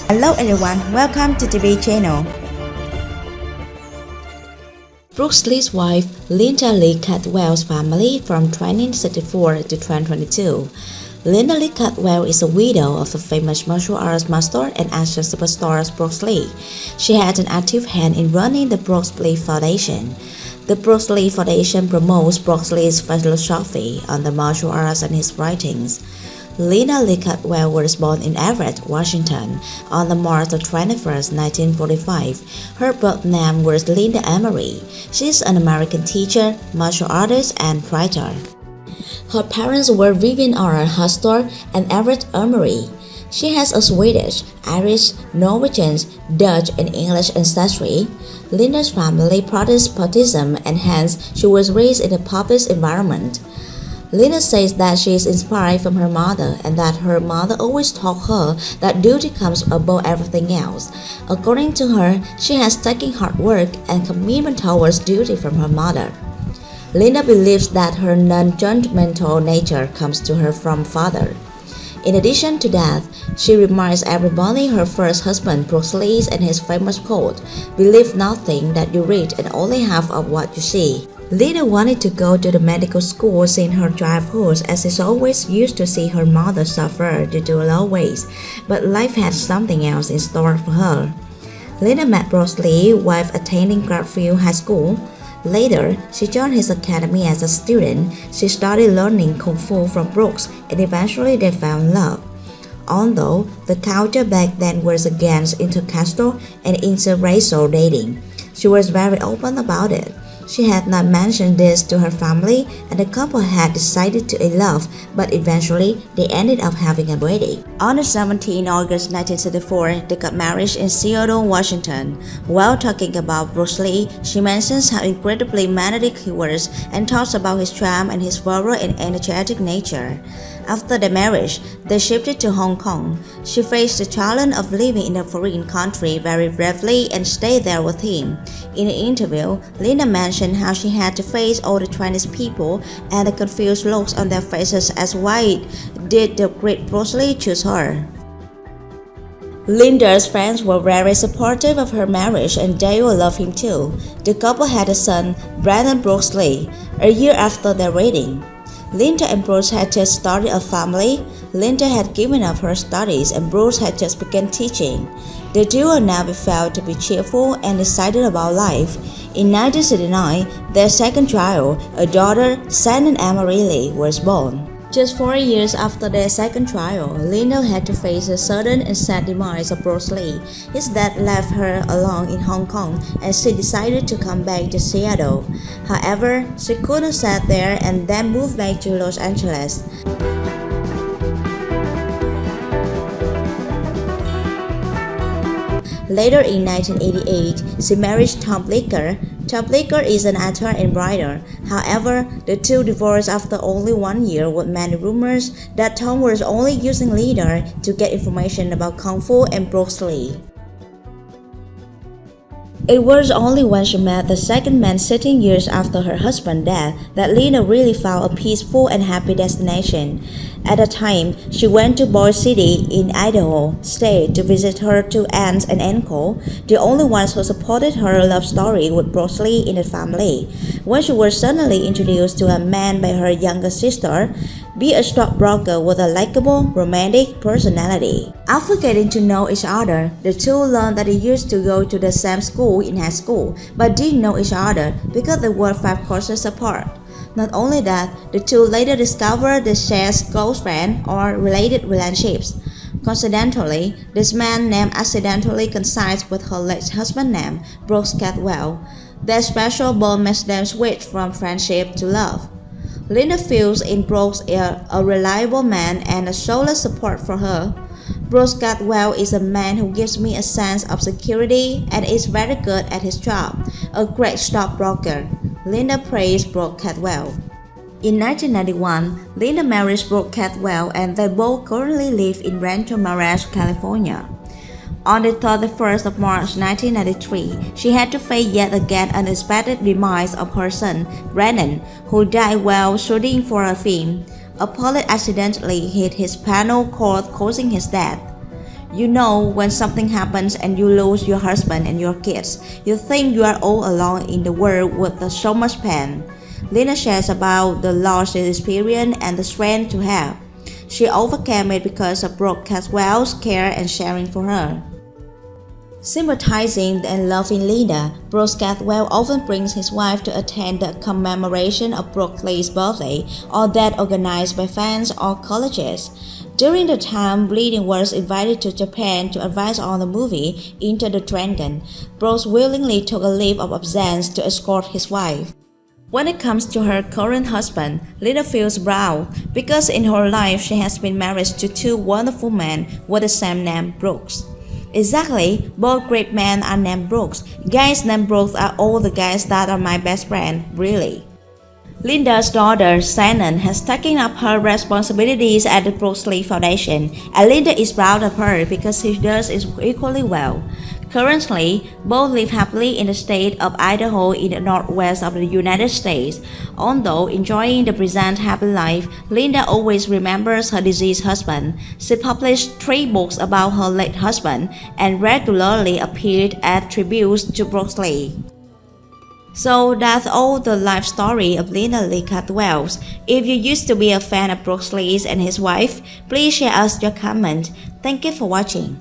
Hello everyone, welcome to TV channel. Bruce Lee's wife, Linda Lee Cadwell's family from 1964 to 2022. Linda Lee Cadwell is a widow of the famous martial arts master and action superstar Bruce Lee. She had an active hand in running the Bruce Lee Foundation. The Bruce Lee Foundation promotes Bruce Lee's philosophy on the martial arts and his writings. Linda Lee Cadwell was born in Everett, Washington, on March 21, 1945. Her birth name was Linda Emery. She is an American teacher, martial artist, and writer. Her parents were Vivian R. Hastor and Everett Emery. She has a Swedish, Irish, Norwegian, Dutch, and English ancestry. Linda's family practiced Buddhism and hence she was raised in a public environment. Linda says that she is inspired from her mother and that her mother always taught her that duty comes above everything else. According to her, she has taken hard work and commitment towards duty from her mother. Linda believes that her non-judgmental nature comes to her from father. In addition to that, she reminds everybody her first husband Bruce Lee and his famous quote, "Believe nothing that you read and only half of what you see." Linda wanted to go to the medical school since her childhood as she always used to see her mother suffer due to low weight, but life had something else in store for her. Linda met Bruce Lee while attending Garfield High School. Later, she joined his academy as a student. She started learning Kung Fu from Bruce and eventually they found love. Although the culture back then was against intercaste and interracial dating, she was very open about it. She had not mentioned this to her family and the couple had decided to love, but eventually they ended up having a wedding. On 17 August 1964, they got married in Seattle, Washington. While talking about Bruce Lee, she mentions how incredibly magnetic he was and talks about his charm and his vibrant and energetic nature. After the marriage, they shifted to Hong Kong. She faced the challenge of living in a foreign country very bravely and stayed there with him. In an interview, Linda mentioned how she had to face all the Chinese people and the confused looks on their faces as why did the great Bruce Lee choose her. Linda's friends were very supportive of her marriage and they will love him too. The couple had a son, Brandon Bruce Lee, a year after their wedding. Linda and Bruce had just started a family. Linda had given up her studies and Bruce had just begun teaching. The duo now felt to be cheerful and excited about life. In 1969, their second child, a daughter, Shannon Lee, was born. Just 4 years after their second child, Linda had to face a sudden and sad demise of Bruce Lee. His death left her alone in Hong Kong and she decided to come back to Seattle. However, she couldn't stay there and then moved back to Los Angeles. Later in 1988, she married Tom Licker. Tom Licker is an actor and writer. However, the two divorced after only 1 year with many rumors that Tom was only using Linda to get information about Kung Fu and Bruce Lee. It was only when she met the second man 16 years after her husband's death that Linda really found a peaceful and happy destination. At the time, she went to Boise City in Idaho State to visit her two aunts and uncle, the only ones who supported her love story with Bruce Lee in the family. When she was suddenly introduced to a man by her younger sister, be a stockbroker with a likable, romantic personality. After getting to know each other, the two learned that they used to go to the same school in high school, but didn't know each other because they were 5 courses apart. Not only that, the two later discovered they shared close friends or related relationships. Coincidentally, this man named accidentally coincides with her late husband's name, Bruce Cadwell. Their special bond makes them switch from friendship to love. Linda feels in Bruce a reliable man and a solid support for her. Bruce Cadwell is a man who gives me a sense of security and is very good at his job, a great stockbroker. Linda praised Bruce Cadwell. In 1991, Linda married Bruce Cadwell and they both currently live in Rancho Mirage, California. On the 31st of March 1993, she had to face yet again unexpected demise of her son, Brandon, who died while shooting for a film. A bullet accidentally hit his spinal cord, causing his death. You know, when something happens and you lose your husband and your kids, you think you are all alone in the world with so much pain. Linda shares about the loss she experienced and the strength to have. She overcame it because of Brooke Cadwell's care and sharing for her. Sympathizing and loving Linda, Brooke Cadwell often brings his wife to attend the commemoration of Brooke Lee's birthday or that organized by fans or colleges. During the time Lee was invited to Japan to advise on the movie Into the Dragon, Brooke willingly took a leave of absence to escort his wife. When it comes to her current husband, Linda feels proud because in her life she has been married to two wonderful men with the same name, Brooks. Exactly, both great men are named Brooks. Guys named Brooks are all the guys that are my best friend, really. Linda's daughter, Shannon, has taken up her responsibilities at the Brooks Lee Foundation, and Linda is proud of her because she does it equally well. Currently, both live happily in the state of Idaho in the northwest of the United States. Although enjoying the present happy life, Linda always remembers her deceased husband. She published 3 books about her late husband and regularly appeared at tributes to Brooke Lee. So that's all the life story of Linda Lee Cadwell. If you used to be a fan of Brooke Lee and his wife, please share us your comment. Thank you for watching.